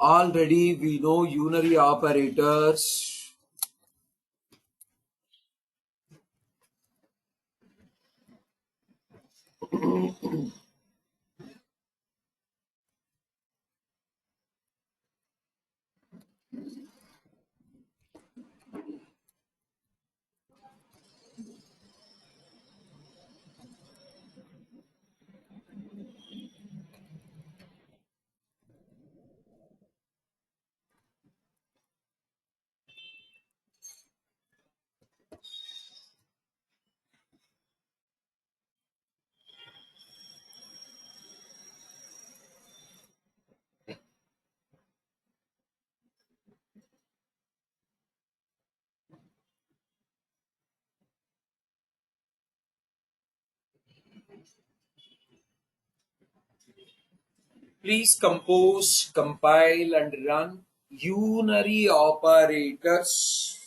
Already we know unary operators. Please compose, compile and run unary operators.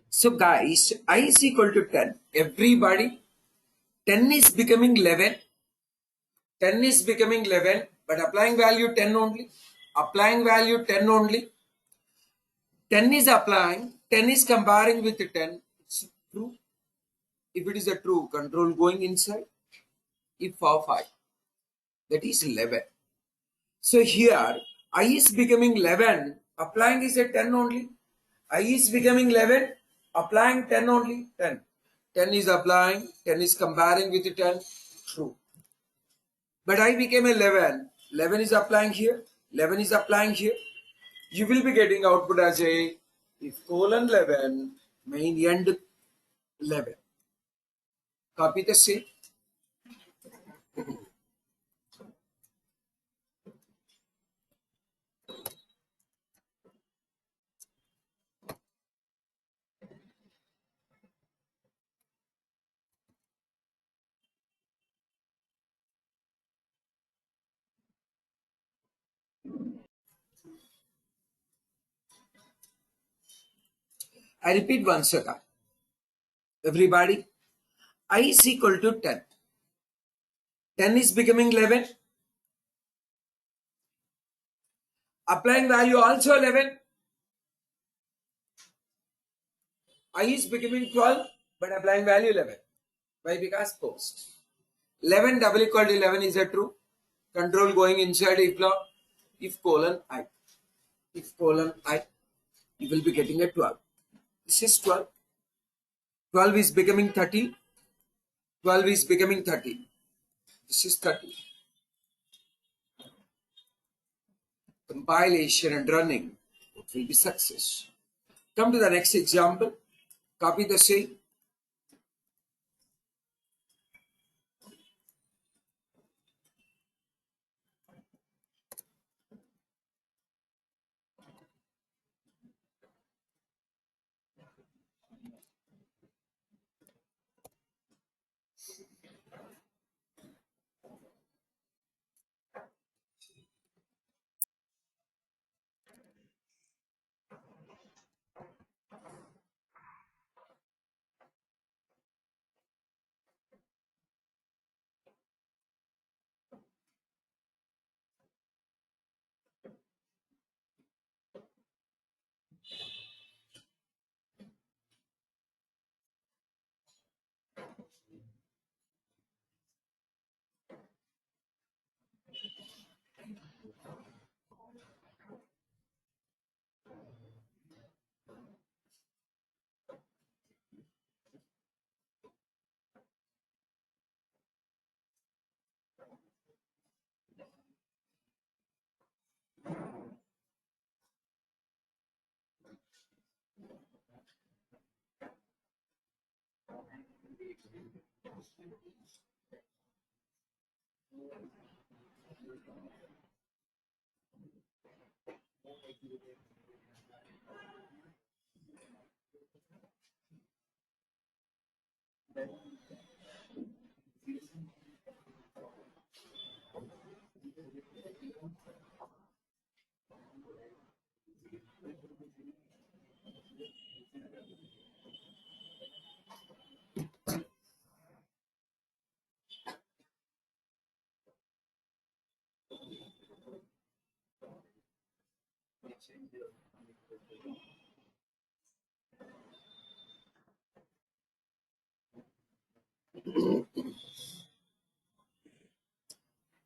So guys, I is equal to 10. Everybody, 10 is becoming 11. 10 is becoming 11, but applying value 10 only. Applying value 10 only. 10 is applying, 10 is comparing with 10. It's true. If it is a true, control going inside. If for 5, that is 11. So here, I is becoming 11. Applying is a 10 only. I is becoming 11. Applying 10 only. 10. 10 is applying. 10 is comparing with 10. True. But I became 11. 11 is applying here. 11 is applying here. You will be getting output as a if colon 11 main end 11. Copy the same. I repeat once again. Everybody, I is equal to 10. 10 is becoming 11. Applying value also 11. I is becoming 12, but applying value 11. Why? Because post. 11 double equal to 11 is a true. Control going inside if block. If colon I. If colon I, you will be getting a 12. This is 12. 12 is becoming 30. 12 is becoming 30. This is 30. Compilation and running. It will be success. Come to the next example. Copy the same.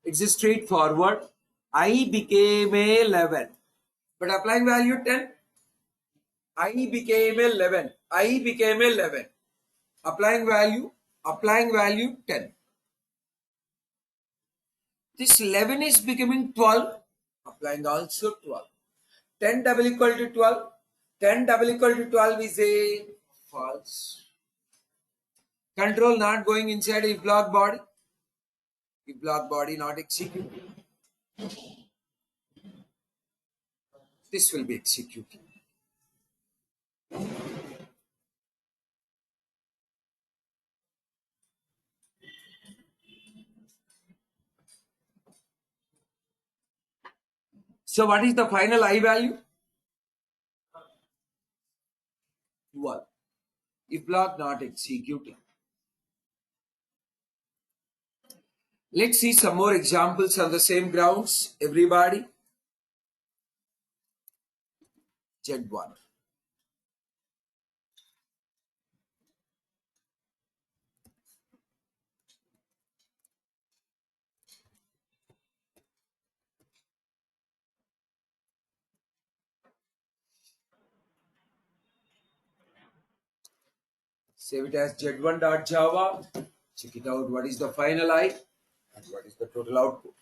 It's a straightforward. I became a 11. But applying value 10. I became a 11. I became a 11. Applying value 10. This 11 is becoming 12. Applying also 12. 10 double equal to 12. 10 double equal to 12 is a false. Control not going inside if block body. If block body not executed. This will be executed. So what is the final I value? 12. If block not executing. Let's see some more examples on the same grounds. Everybody. Z1. Save it as z1.java. Check it out. What is the final I and what is the total output?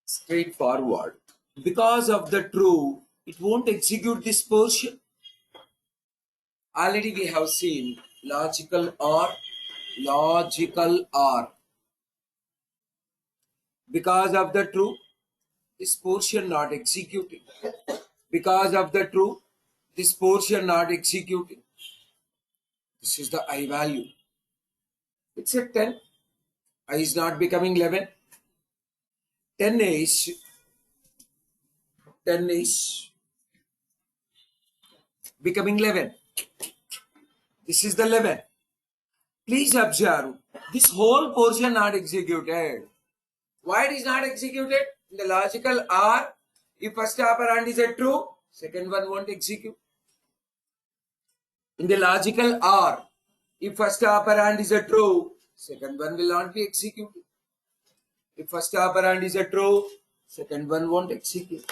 Straightforward. Because of the true, it won't execute this portion. Already we have seen logical or. Because of the true, this portion not executing. Because of the true, this portion not executing. This is the I value. It's a 10. I is not becoming 11. 10 is 10 is becoming 11. This is the 11. Please observe, this whole portion not executed. Why it is not executed? In the logical OR, if first operand is a true, second one won't execute. In the logical OR, if first operand is a true, second one will not be executed. If first operand is a true, second one won't execute.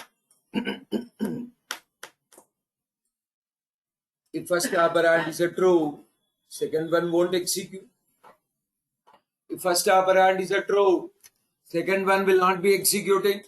If first operand is a true, second one won't execute. If first operand is a true, second one will not be executing.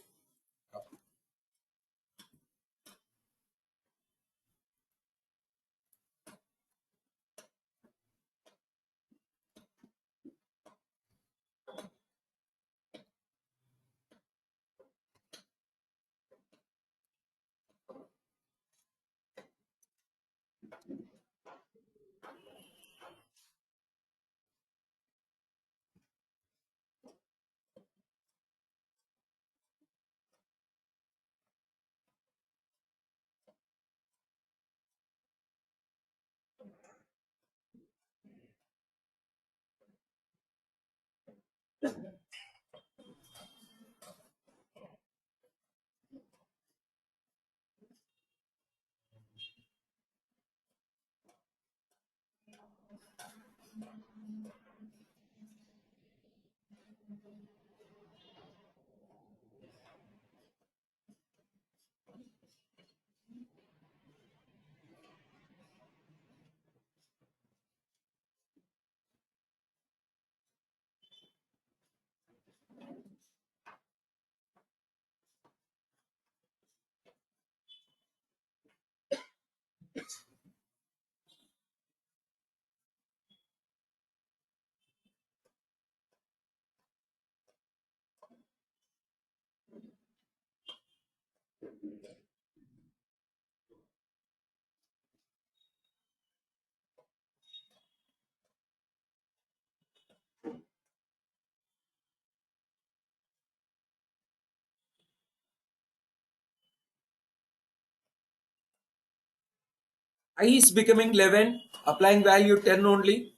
I is becoming 11, applying value 10 only.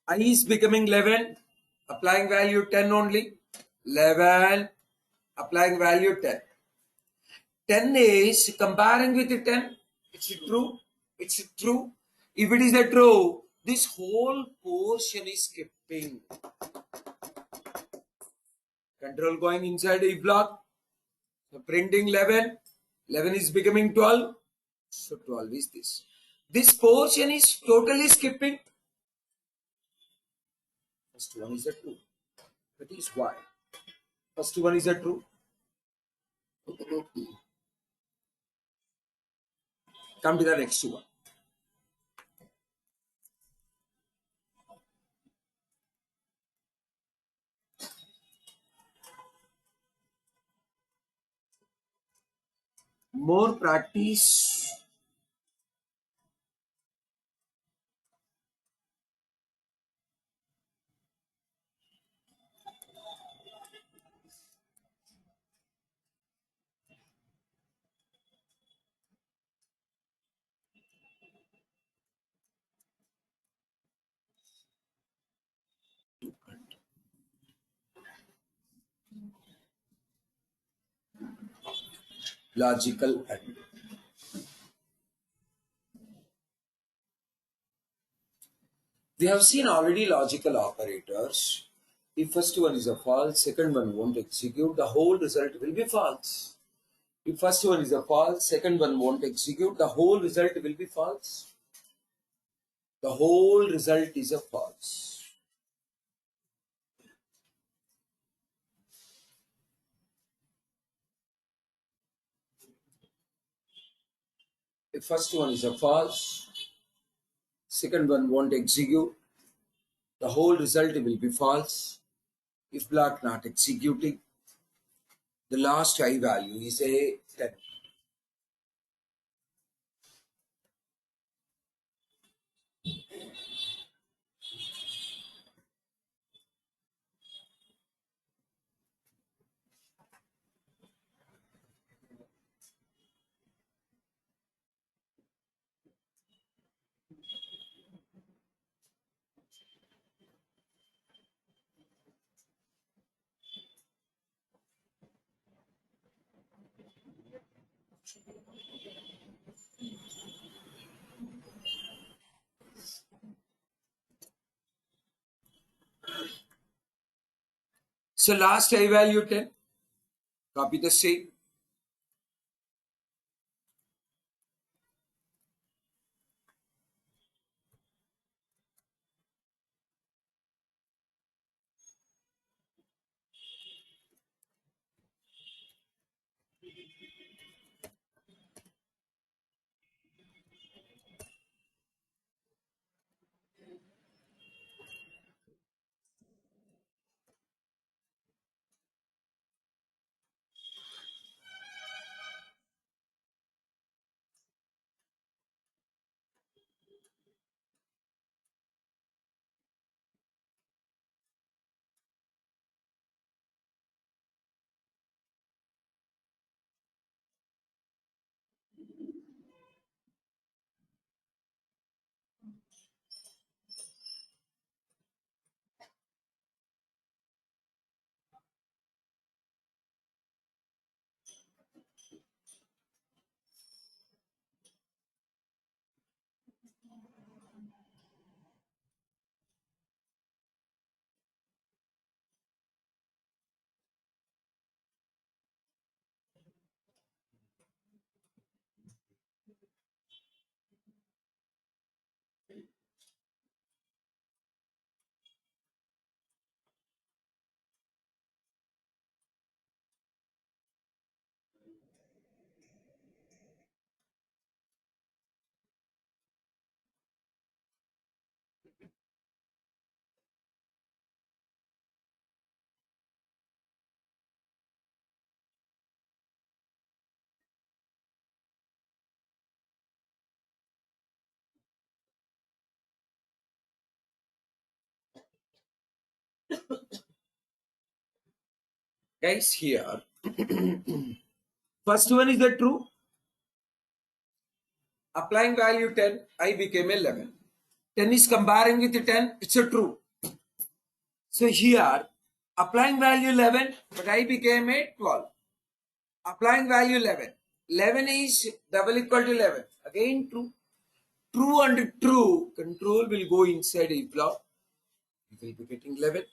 I is becoming 11, applying value 10 only. 11, applying value 10. 10 is comparing with 10. It's true. It's true. If it is a true, this whole portion is skipping. Control going inside if block. So printing 11. 11 is becoming 12. So 12 is this. This portion is totally skipping. First one is a true. That is why. First one is a true. Come to the next one. More practice. logical AND. We have seen already logical operators. If first one is a false, second one won't execute, the whole result will be false. If first one is a false, second one won't execute, the whole result will be false. The whole result is a false. If first one is a false, second one won't execute, the whole result will be false. If block not executing, the last I value is a 10. So last I value 10, copy the same. Guys, here, first one is the true. Applying value 10, I became 11. 10 is comparing with 10, it's a true. So here, applying value 11, but I became a 12. Applying value 11. 11 is double equal to 11. Again true. True and true, control will go inside a block. You will be getting 11.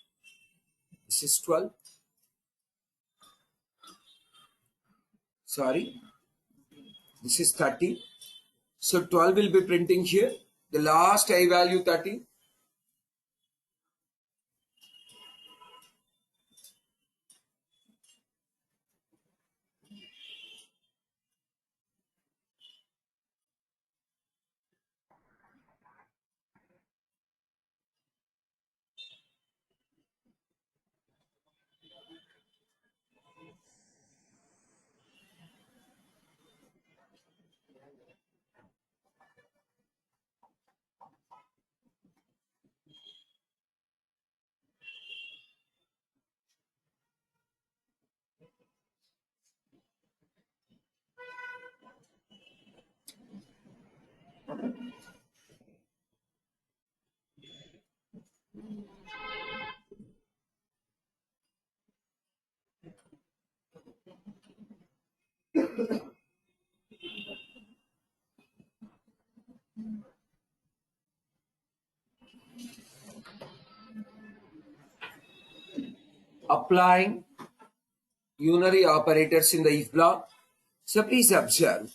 This is 12. Sorry. This is 30. So 12 will be printing here. The last I value 30. applying unary operators in the if block. So please observe,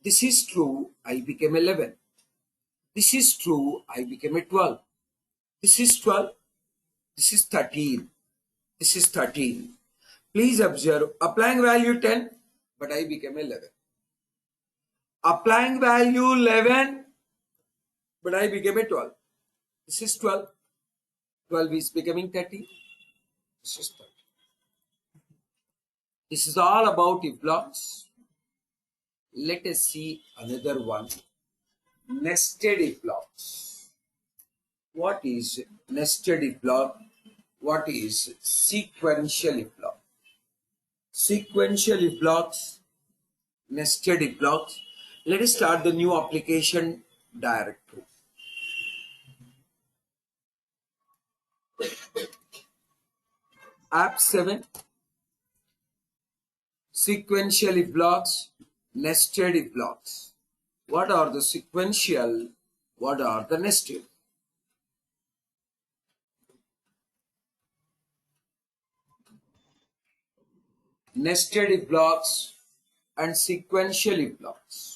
this is true, I became 11. This is true, I became a 12. This is 12, this is 13. This is 13. Please observe, applying value 10, but I became 11. Applying value 11, but I became a 12. This is 12. 12 is becoming 30. This is 30. This is all about if blocks. Let us see another one. Nested if blocks. What is nested if block? What is sequential if block? Sequential if blocks, nested if blocks. Let us start the new application directory. App 7, sequential if blocks, nested if blocks. What are the sequential? What are the nested? Nested if blocks and sequential if blocks.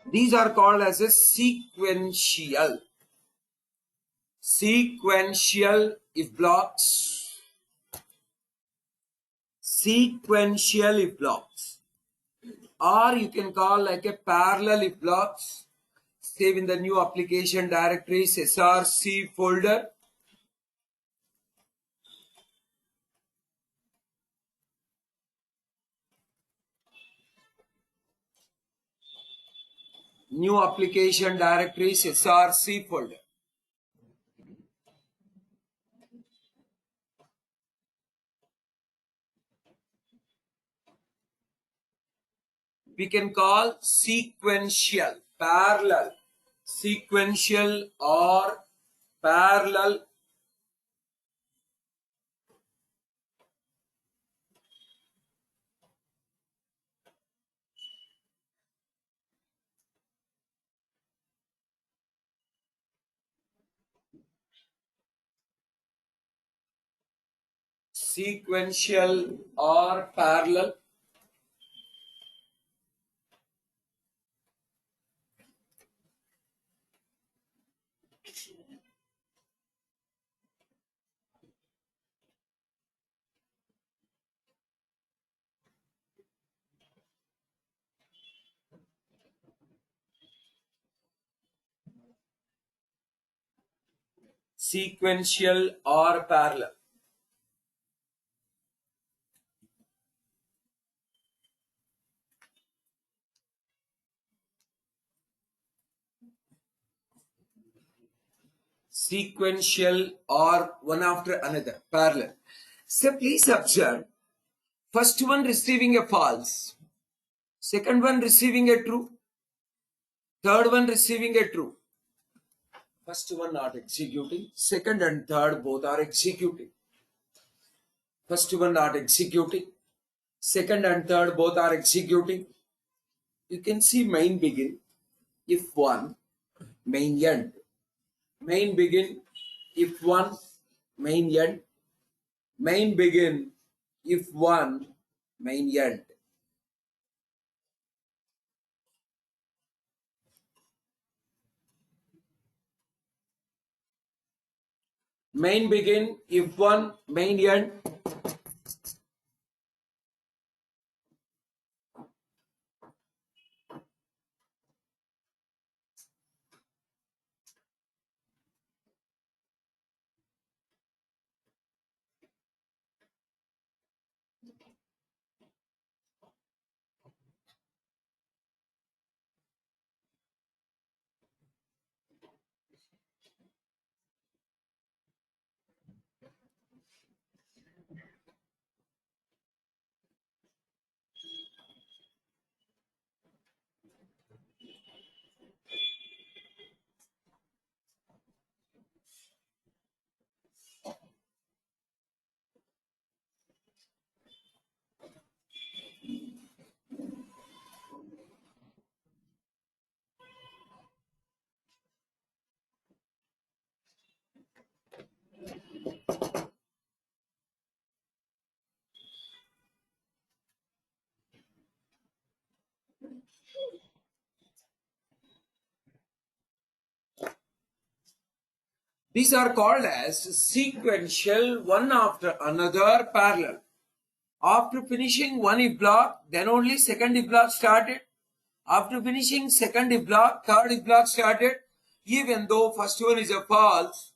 These are called as a sequential. Sequential if blocks. Sequential if blocks. Or you can call like a parallel if blocks. Save in the new application directories src folder. New application directories src folder. We can call sequential, parallel, sequential or parallel. Sequential or parallel. Sequential or parallel. Sequential or one after another, parallel. So please observe, first one receiving a false, second one receiving a true, third one receiving a true. First one not executing, second and third both are executing. First one not executing, second and third both are executing. You can see main begin, if one, main end. Main begin, if one, main end. Main begin, if one, main end. Main begin, if one, main end. These are called as sequential, one after another, parallel. After finishing one if block, then only second if block started. After finishing second if block, third if block started. Even though first one is a false,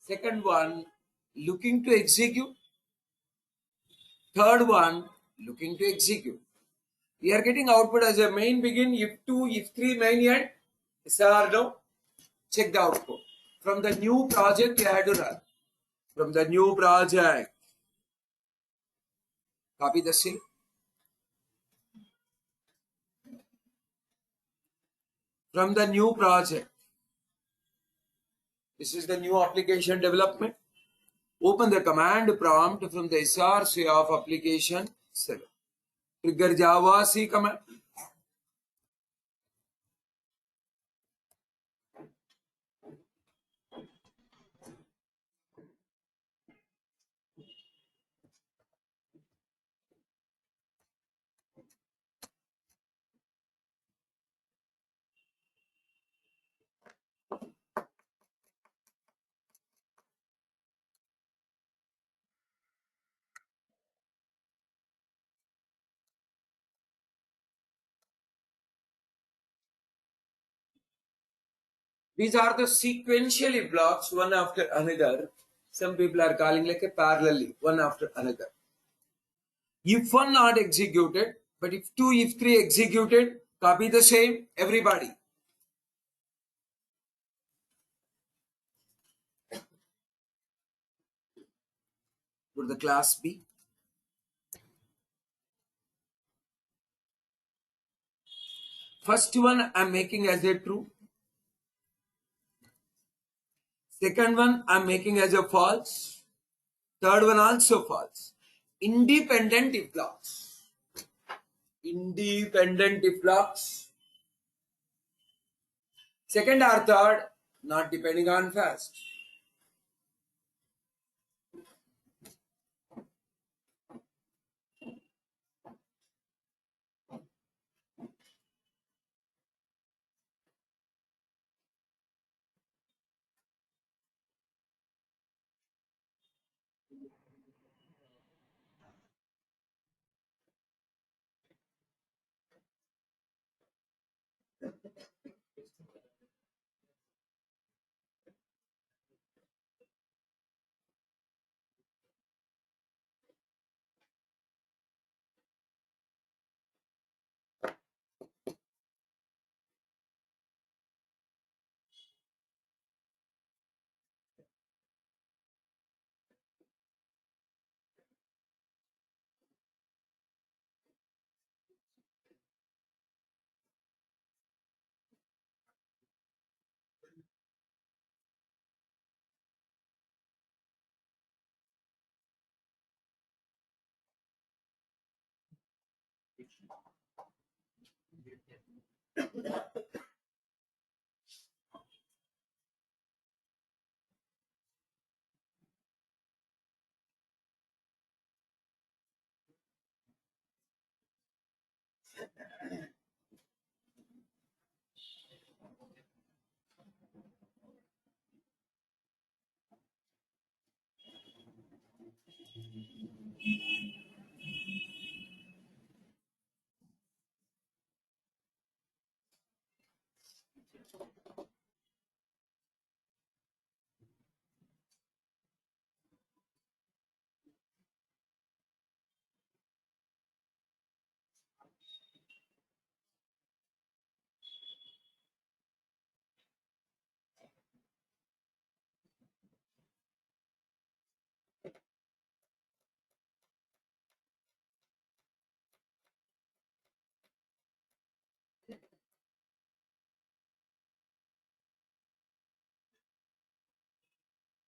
second one looking to execute, third one looking to execute. We are getting output as a main begin, if 2, if 3, main end. Yes or no? Check the output. From the new project you had to run. From the new project. Copy the same. From the new project. This is the new application development. Open the command prompt from the src of application 7. Trigger Java C command. These are the sequentially blocks, one after another. Some people are calling like a parallelly, one after another. If one not executed, but if 2, if 3 executed, copy the same, everybody. Go to the class B. First one I'm making as a true. Second one I'm making as a false. Third one also false. Independent if blocks. Independent if blocks. Second or third, not depending on first.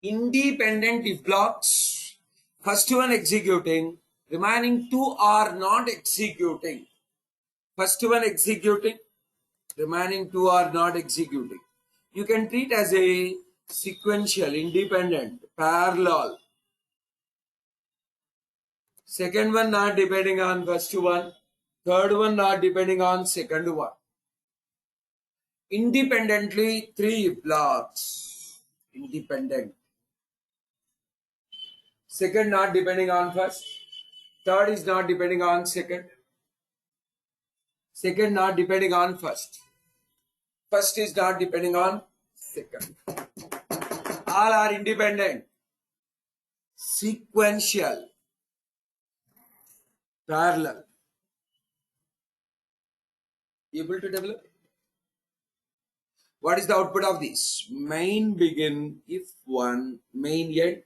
Independent if blocks. First one executing, remaining 2 are not executing. First one executing, remaining 2 are not executing. You can treat as a sequential, independent, parallel. Second one not depending on first one. Third one not depending on second one. Independently 3 blocks. independent. Second not depending on first. Third is not depending on second. Second not depending on first. First is not depending on second. All are independent. Sequential. Parallel. Able to develop? What is the output of this? Main begin if one, main end.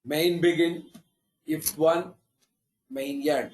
Main begin if one, main end.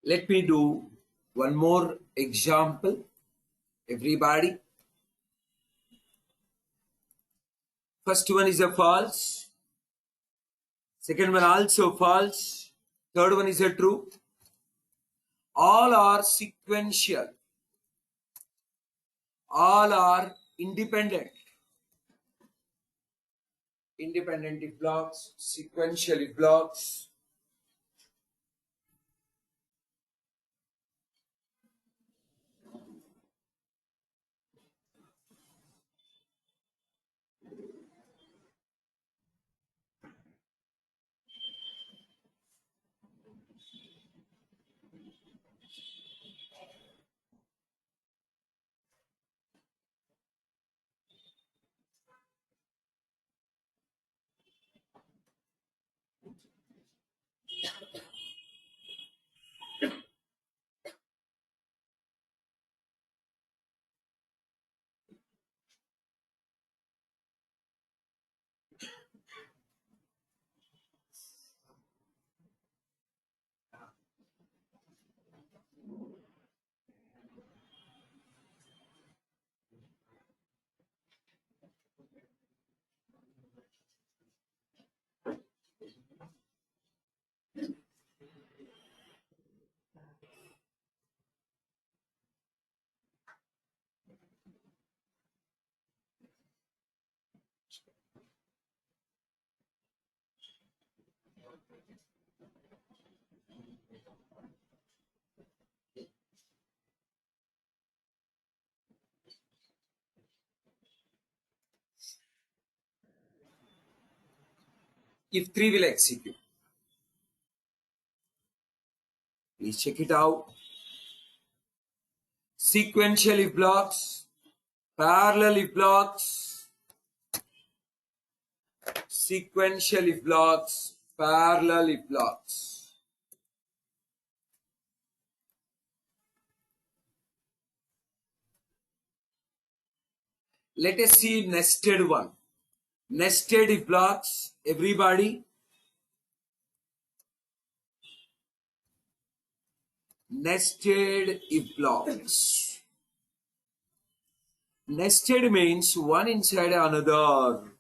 Let me do one more example. Everybody. First one is a false. Second one also false. Third one is a true. All are sequential. All are independent. Independent if blocks, sequential if blocks. If 3 will execute. Please check it out. Sequential if blocks, parallel if blocks, sequential if blocks, parallel if blocks. Let us see nested one. Nested if blocks, everybody. Nested if blocks. Nested means one inside another.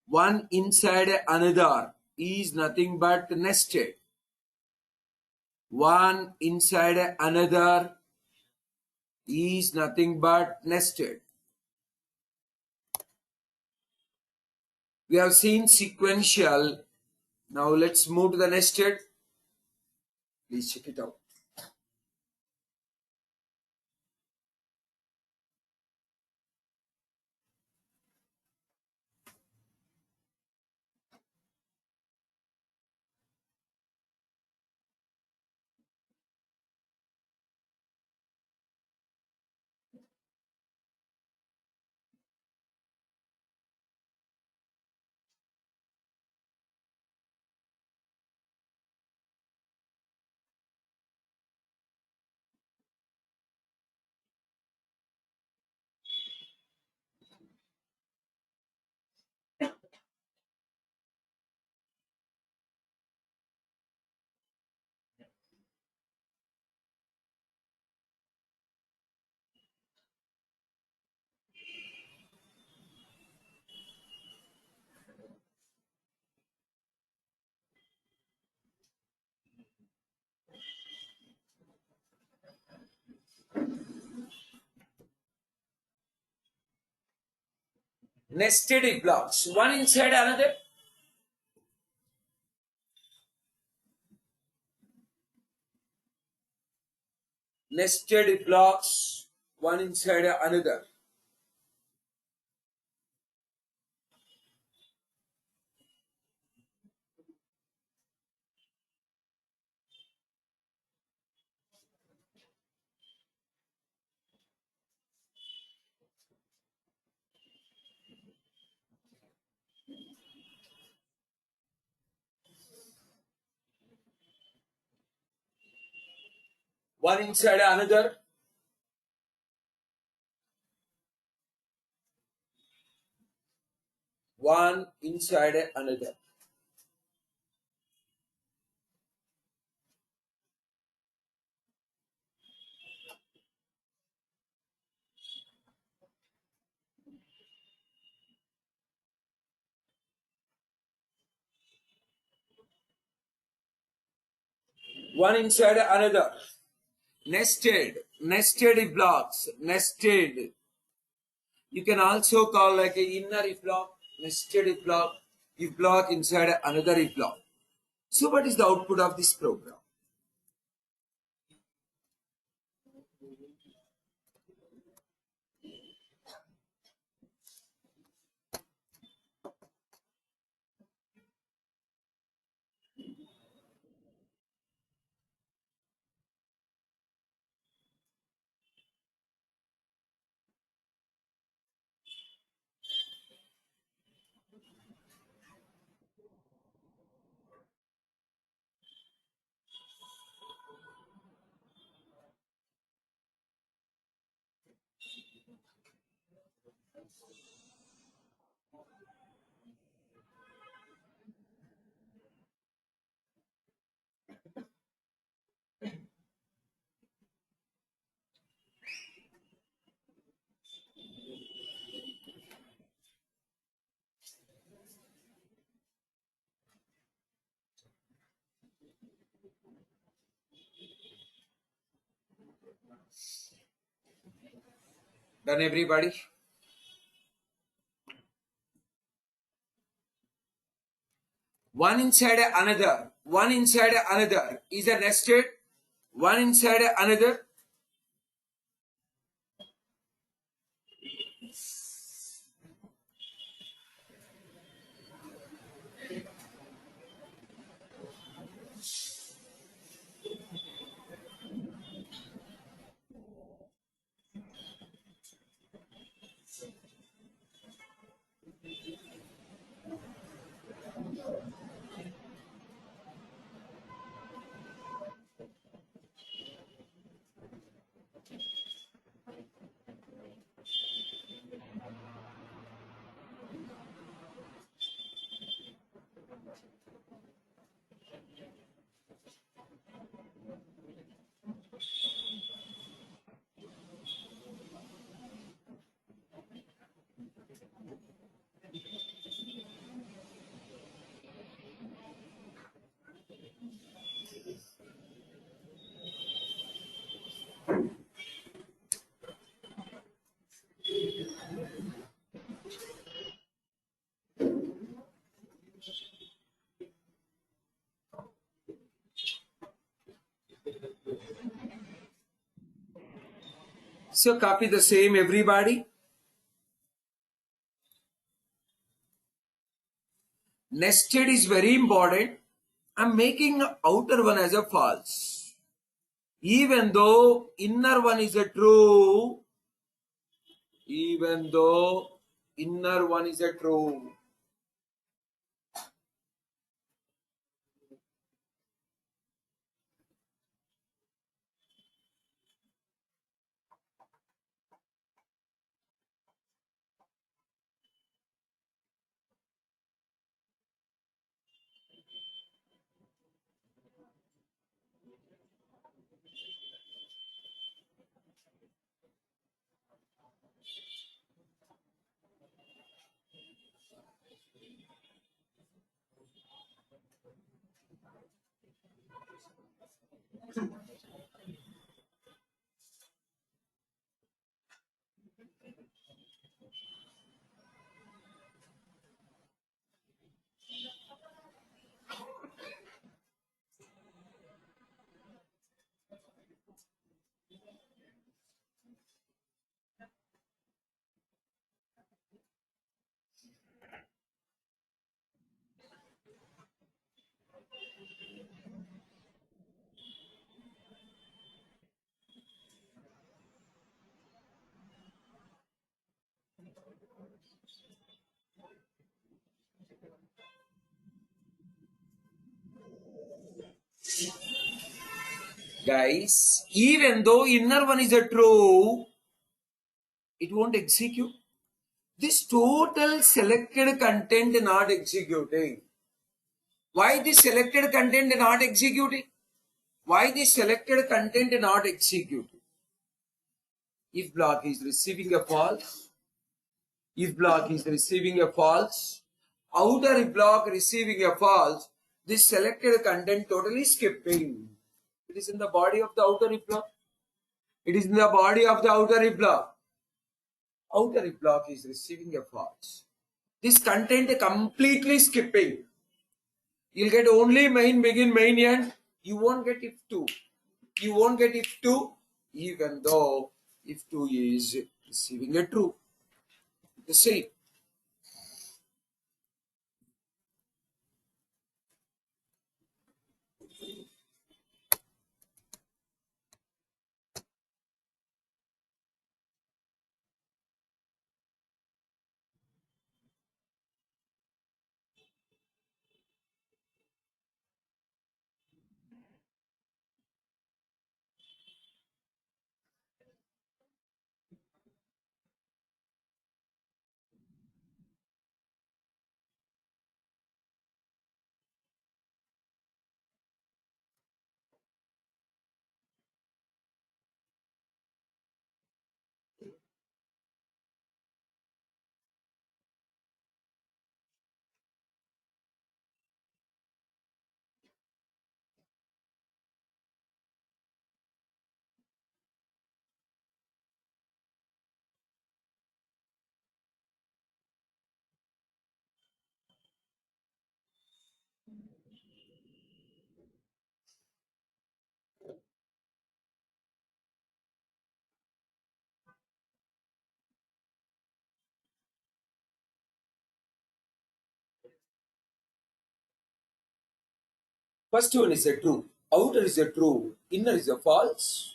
One inside another is nothing but nested. One inside another is nothing but nested. We have seen sequential. Now let's move to the nested. Please check it out. nested if blocks, one inside another. Nested if blocks, one inside another. One inside another. One inside another. One inside another. Nested if blocks, nested. You can also call like a inner if block, nested if block inside another if block. So what is the output of this program? Done, everybody? One inside another is a nested. One inside another. So copy the same, everybody. Nested is very important. I'm making outer one as a false. Even though inner one is a true, even though inner one is a true. Guys, even though inner one is a true, it won't execute. This total selected content not executing. Why this selected content not executing? Why this selected content not executing? If block is receiving a false, if block is receiving a false, outer if block receiving a false, this selected content totally skipping. It is in the body of the outer if block. It is in the body of the outer if block. Outer if block is receiving a false. This content completely skipping. You'll get only main, begin, main, end. You won't get if 2. You won't get if 2, even though if 2 is receiving a true. The same. First one is a true. Outer is a true. Inner is a false.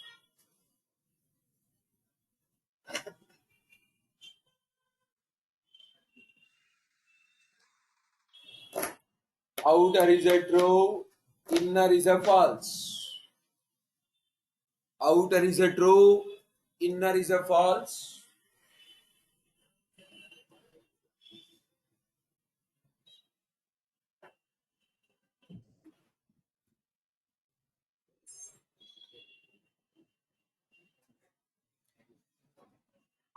Outer is a true. Inner is a false. Outer is a true. Inner is a false.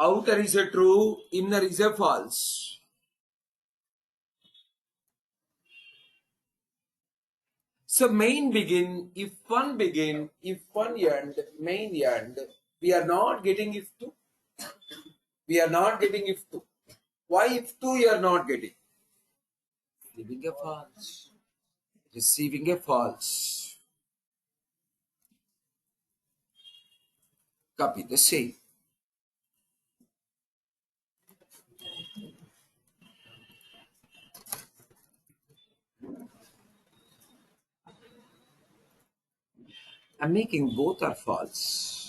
Outer is a true. Inner is a false. So main begin, if one end, main end, we are not getting if 2. We are not getting if 2. Why if 2 you are not getting? Receiving a false. Receiving a false. Copy the same. I'm making both are false.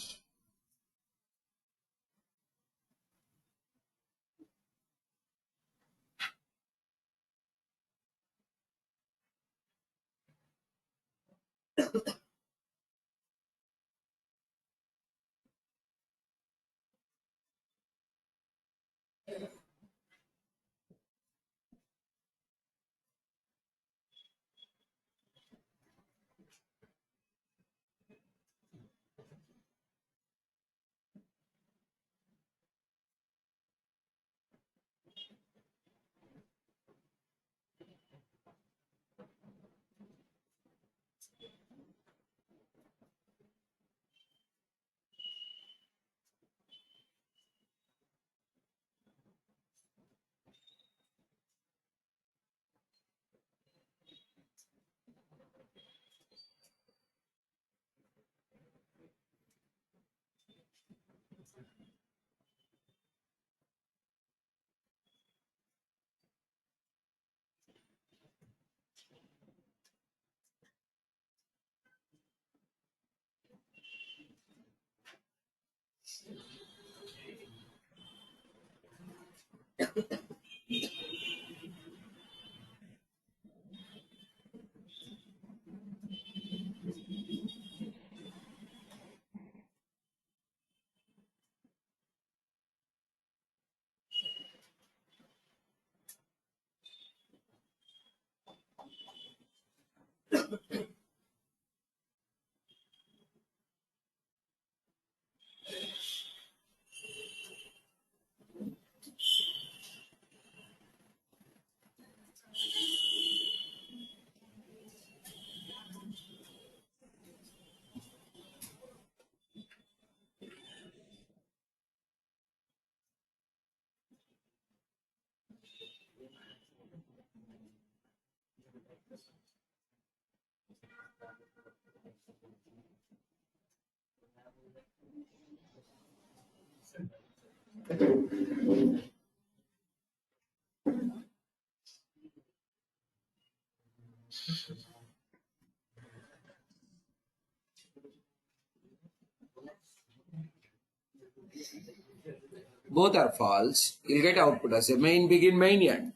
Both are false. You'll get output as a main, begin, main, end.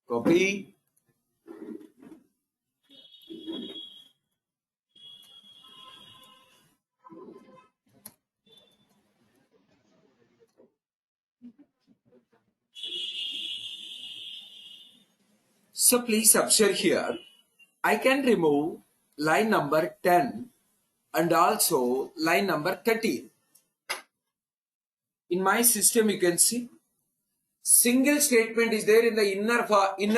Copy. So please observe here. I can remove line number 10 and also line number 13. In my system, you can see single statement is there in the inner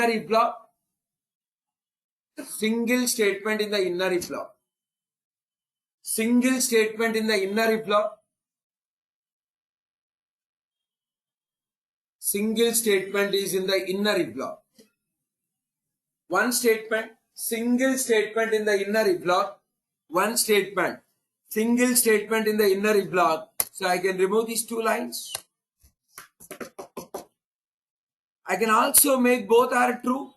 if block. Single statement in the inner if block. Single statement in the inner if block. Single statement is in the inner if block. One statement, single statement in the inner if block. One statement, single statement in the inner if block. So I can remove these two lines. I can also make both are true.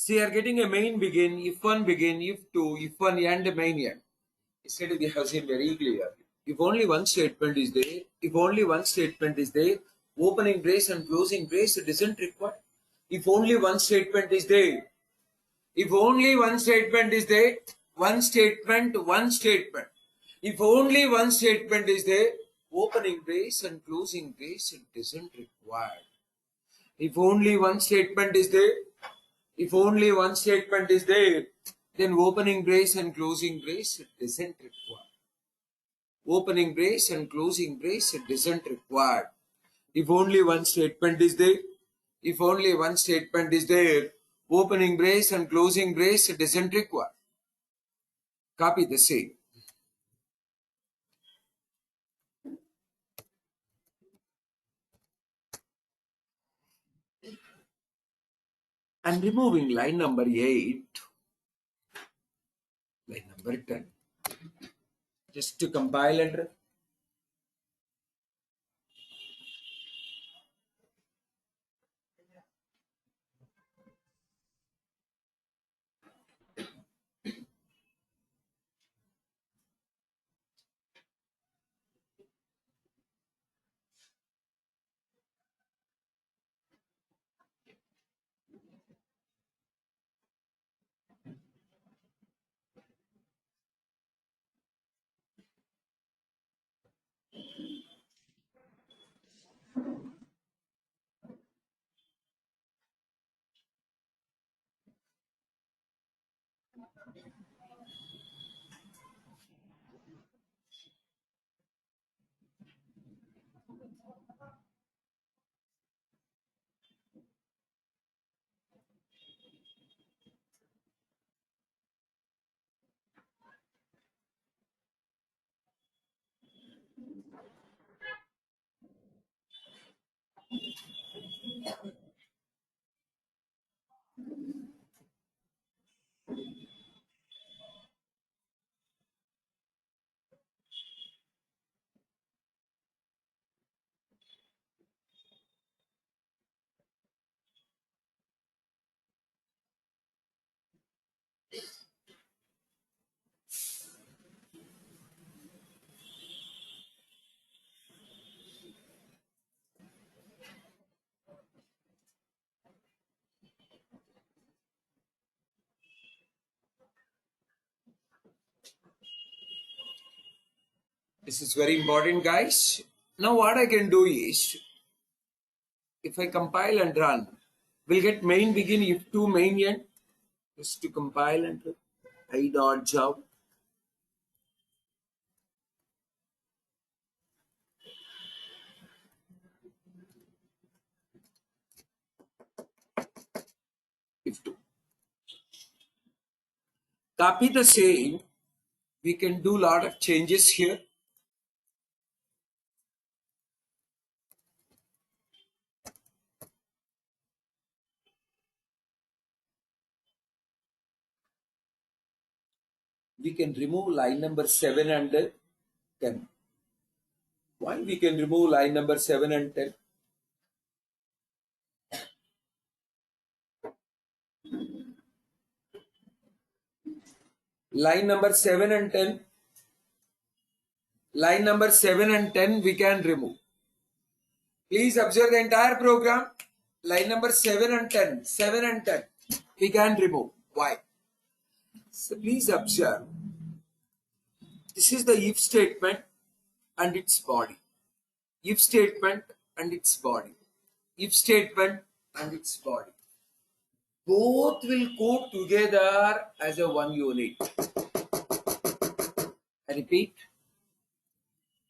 See, you are getting a main begin, if one begin, if two, if one end, main end. Instead, we have seen very clear. If only one statement is there, if only one statement is there, opening brace and closing brace, it isn't required. If only one statement is there, if only one statement is there, one statement, one statement. If only one statement is there, opening brace and closing brace, it isn't required. If only one statement is there, if only one statement is there, then opening brace and closing brace, it isn't required. Opening brace and closing brace, it isn't required. If only one statement is there, if only one statement is there, opening brace and closing brace, it isn't required. Copy the same. And removing line number 8, line number 10. Just to compile and run. This is very important, guys. Now what I can do is, if I compile and run, we'll get main begin if to main end. Just to compile and run. I dot job. If to copy the same, we can do lot of changes here. We can remove line number 7 and 10. Why we can remove line number 7 and 10? Line number 7 and 10. Line number 7 and 10 we can remove. Please observe the entire program. Line number 7 and 10. 7 and 10. We can remove. Why? So please observe. This is the if statement and its body. If statement and its body. If statement and its body. Both will go together as a one unit. I repeat.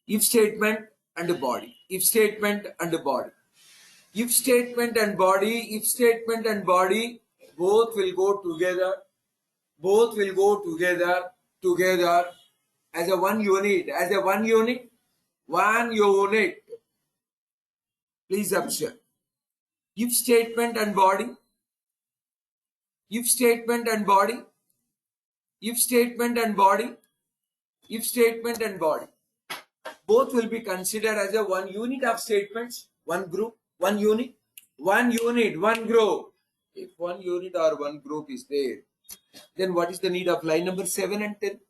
If statement and a body. If statement and a body. If statement and body. If statement and body. Both will go together. Both will go together as a one unit. As a one unit. One unit. Please observe. If statement and body. If statement and body. If statement and body. If statement and body. Both will be considered as a one unit of statements. One group. One unit. One unit. One group. If one unit or one group is there, then what is the need of line number 7 and 10?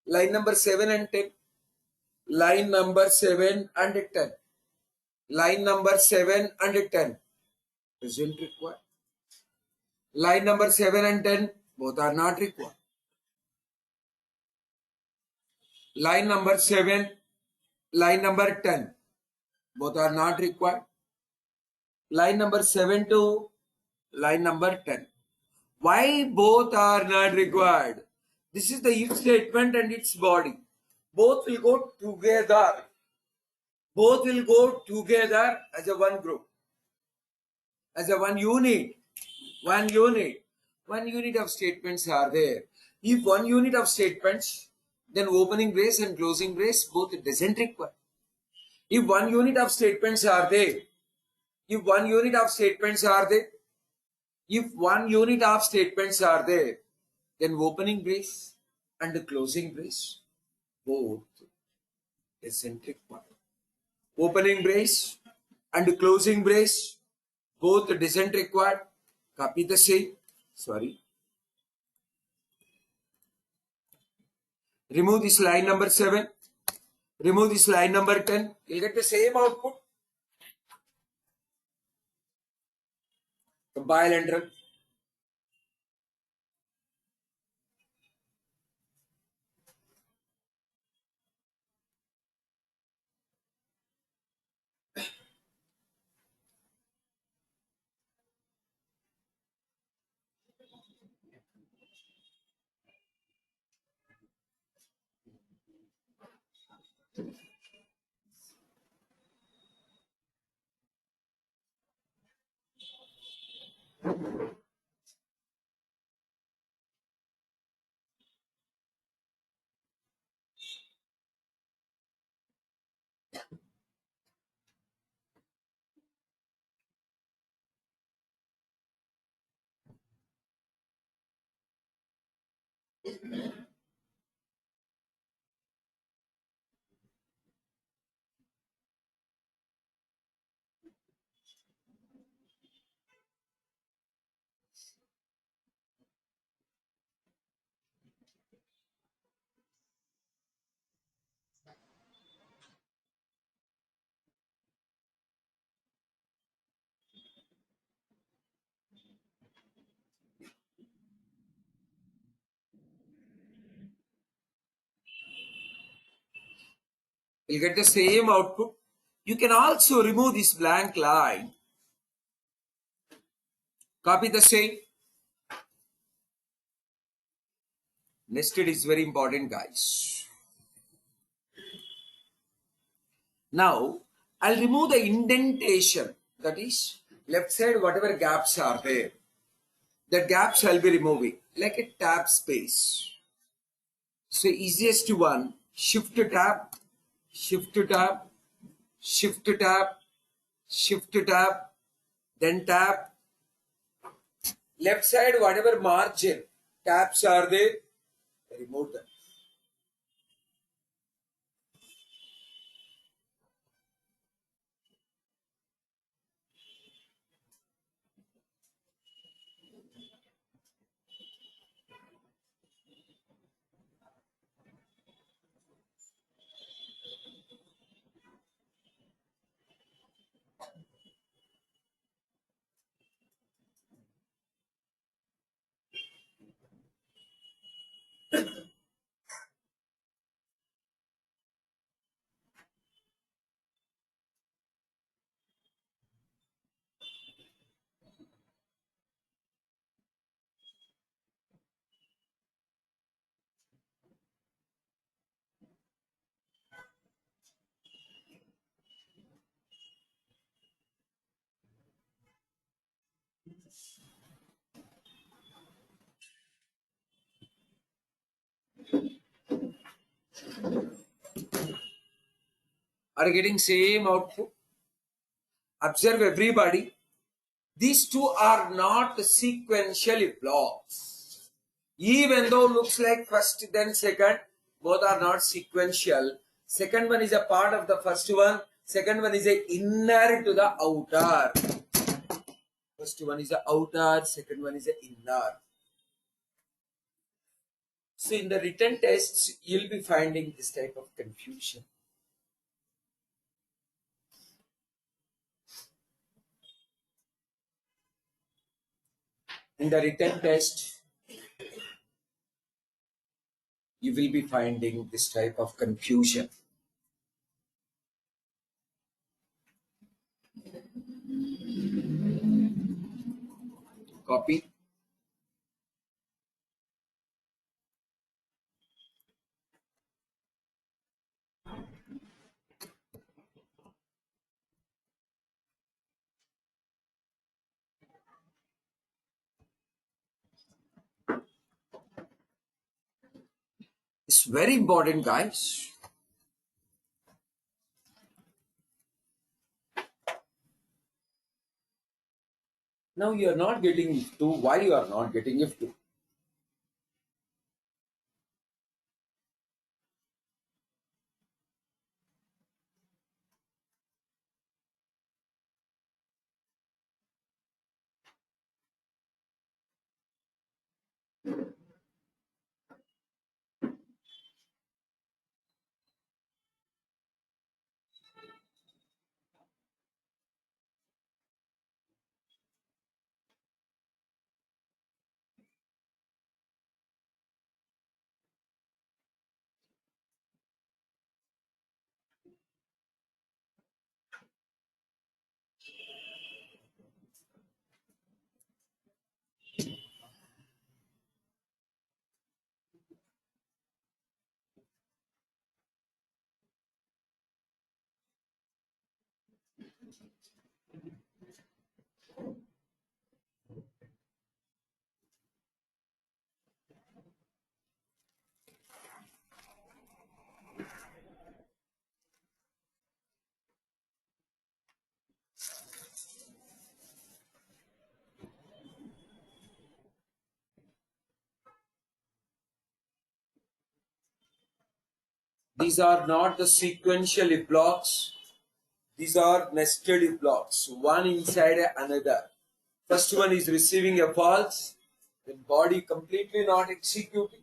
Line number 7 and 10. Line number 7 and 10. Line number 7 and 10. Isn't required. Line number 7 and 10. Both are not required. Line number 7. Line number 10. Both are not required. Line number 7 to line number 10. Why both are not required? This is the if statement and its body. Both will go together. Both will go together as a one group. As a one unit. One unit. One unit of statements are there. If one unit of statements, then opening brace and closing brace both doesn't require. If one unit of statements are there, if one unit of statements are there, if one unit of statements are there, then opening brace and the closing brace both doesn't require. Opening brace and closing brace both doesn't require. Copy the same. Sorry. Remove this line number 7. Remove this line number 10. You'll get the same output. Compile and run. You'll get the same output. You can also remove this blank line. Copy the same. Nested is very important, guys. Now, I'll remove the indentation. That is, left side, whatever gaps are there. The gaps I'll be removing, like a tab space. So, easiest one, shift to tab, shift to tab, shift to tab, shift to tab, then tab. Left side, whatever margin tabs are there, remove them. Are getting same output. Observe everybody. These two are not sequential blocks. Even though looks like first then second, both are not sequential. Second one is a part of the first one. Second one is a inner to the outer. First one is the outer, second one is the inner. So in the written tests, you'll be finding this type of confusion. In the written test, you will be finding this type of confusion. Copy. It's very important, guys. Now you are not getting if2. Why you are not getting if2? These are not the sequential if blocks. These are nested if blocks, one inside another. First one is receiving a false, then body completely not executing.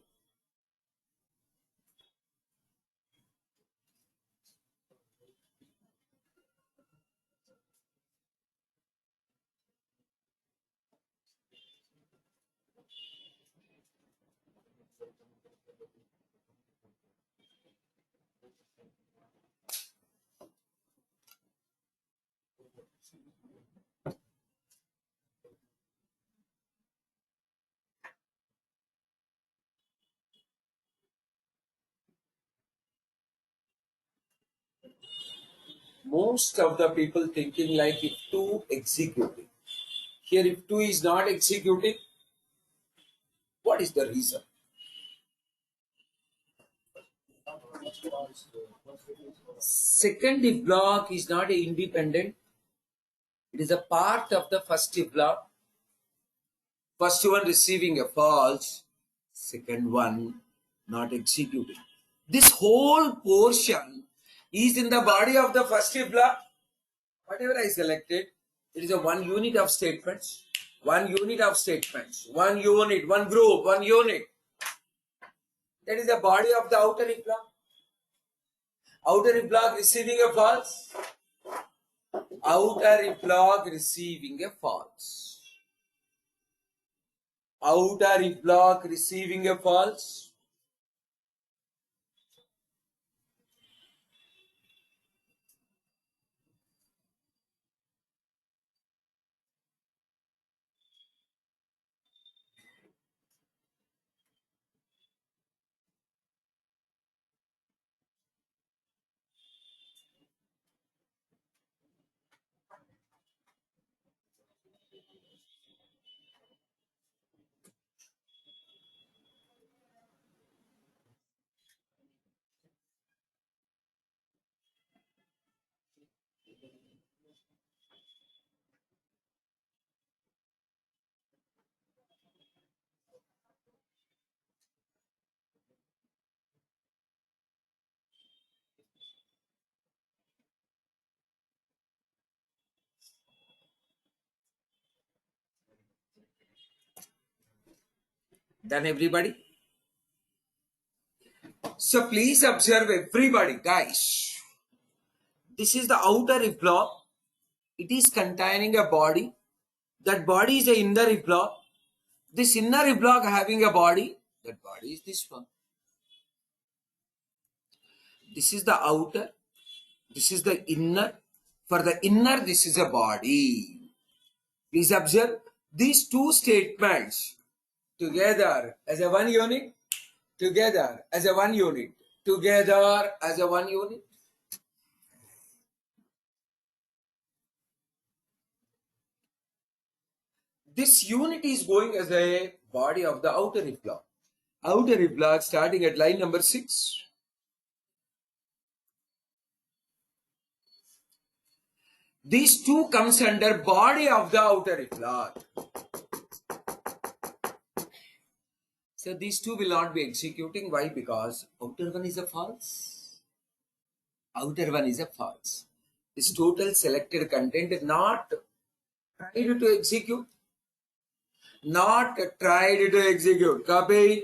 Most of the people thinking like if two executing. Here if two is not executing, what is the reason? Second if block is not independent. It is a part of the first if block. First one receiving a false, second one not executing. This whole portion is in the body of the first if block. Whatever I selected, it is a one unit of statements, one unit of statements, one unit, one group, one unit. That is the body of the outer if block. Outer if block receiving a false. Outer if block receiving a false. Outer if block receiving a false. Done everybody? So please observe everybody, guys. This is the outer if block. It is containing a body. That body is the inner if block. This inner if block having a body. That body is this one. This is the outer. This is the inner. For the inner, this is a body. Please observe these two statements together as a one unit. Together as a one unit. Together as a one unit. This unit is going as a body of the outer if block. Outer if block starting at line number 6. These two comes under body of the outer if block. So these two will not be executing. Why? Because outer one is a false. Outer one is a false. This total selected content is not tried to execute. Not tried to execute. Copy.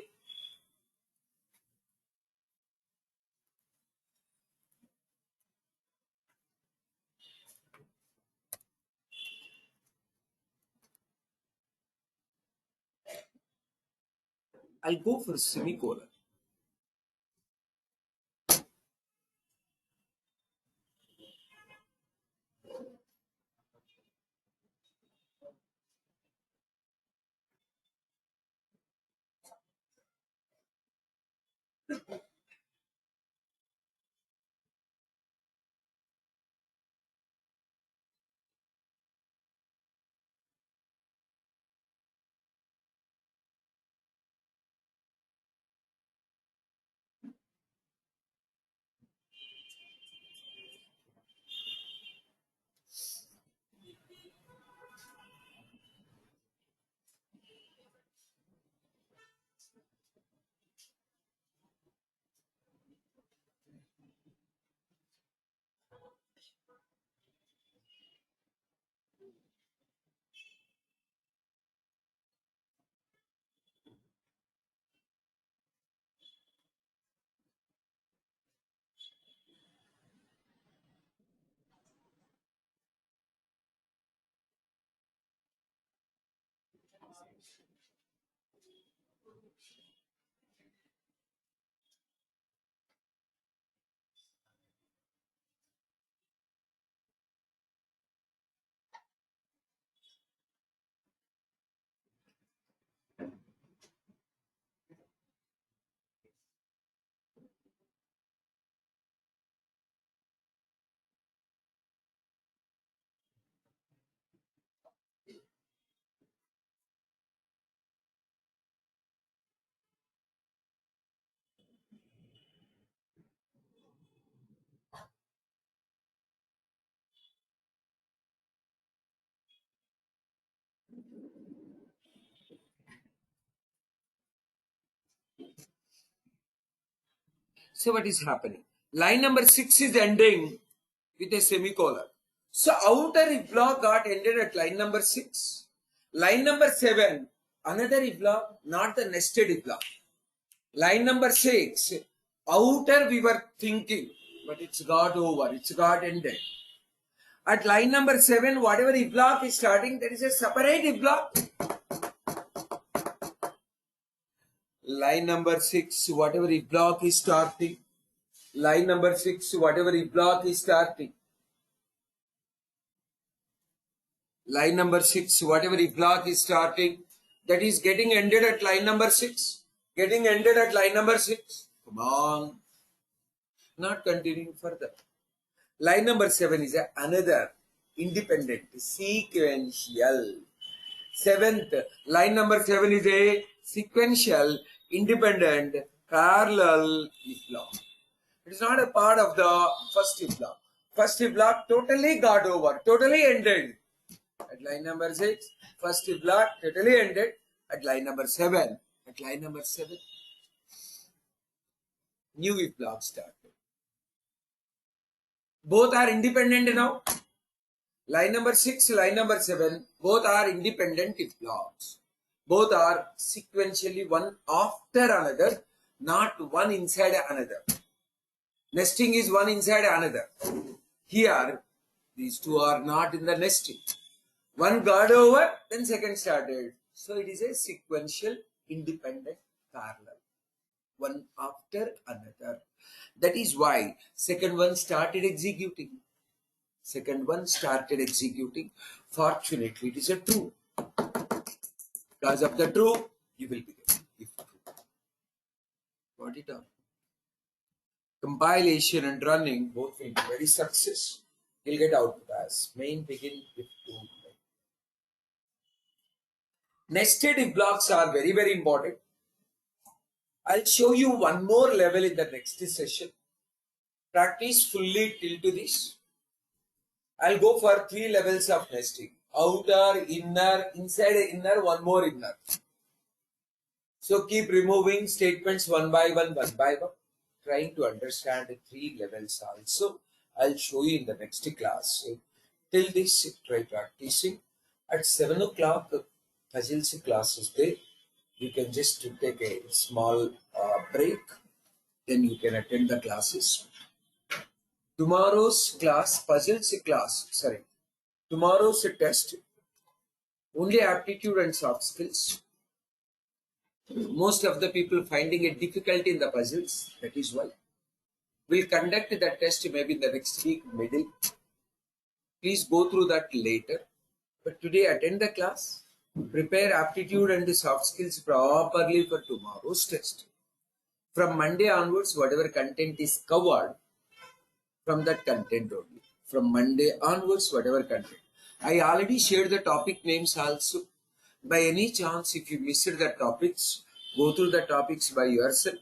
I'll go for semicolon. So what is happening? Line number 6 is ending with a semicolon. So outer if block got ended at line number 6. Line number 7, another if block, not the nested if block. Line number 6, outer we were thinking, but it's got over, it's got ended. At line number 7, whatever if block is starting, there is a separate if block. Line number 6, whatever if block is starting. Line number 6, whatever if block is starting. Line number 6, whatever if block is starting, that is getting ended at line number 6. Getting ended at line number 6. Come on. Not continuing further. Line number 7 is another independent sequential. Seventh, line number 7 is a sequential, independent, parallel if block. It is not a part of the first if block. First if block totally got over, totally ended. At line number 6, first if block totally ended. At line number 7, new if block started. Both are independent now. Line number 6, line number 7, both are independent if blocks. Both are sequentially one after another, not one inside another. Nesting is one inside another. Here, these two are not in the nesting. One got over, then second started. So it is a sequential, independent, parallel. One after another. That is why second one started executing. Second one started executing. Fortunately, it is a true. Because of the true, you will be getting if true. Got it up. Compilation and running both will be very success. You'll get output as main begin with two. Nested if blocks are very, very important. I'll show you one more level in the next session. Practice fully till to this. I'll go for 3 levels of nesting. Outer, inner, inside inner, one more inner. So keep removing statements one by one, trying to understand the 3 levels also. I'll show you in the next class. Till this, try practicing. At 7 o'clock, puzzles class is there. You can just take a small break. Then you can attend the classes. Tomorrow's class, tomorrow's test, only aptitude and soft skills. Most of the people finding a difficulty in the puzzles, that is why. We'll conduct the test maybe in the next week, middle. Please go through that later. But today attend the class, prepare aptitude and the soft skills properly for tomorrow's test. From Monday onwards, whatever content is covered, from that content only. From Monday onwards, whatever content. I already shared the topic names also. By any chance, if you missed the topics, go through the topics by yourself,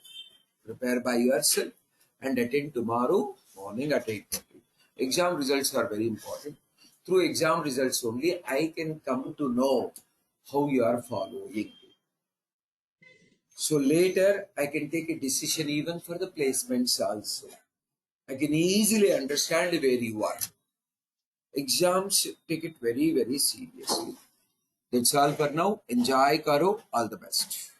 prepare by yourself, and attend tomorrow morning at 8:30. Exam results are very important. Through exam results only, I can come to know how you are following. So later, I can take a decision even for the placements also. I can easily understand where you are. Exams, take it very, very seriously. That's all for now. Enjoy, Karo. All the best.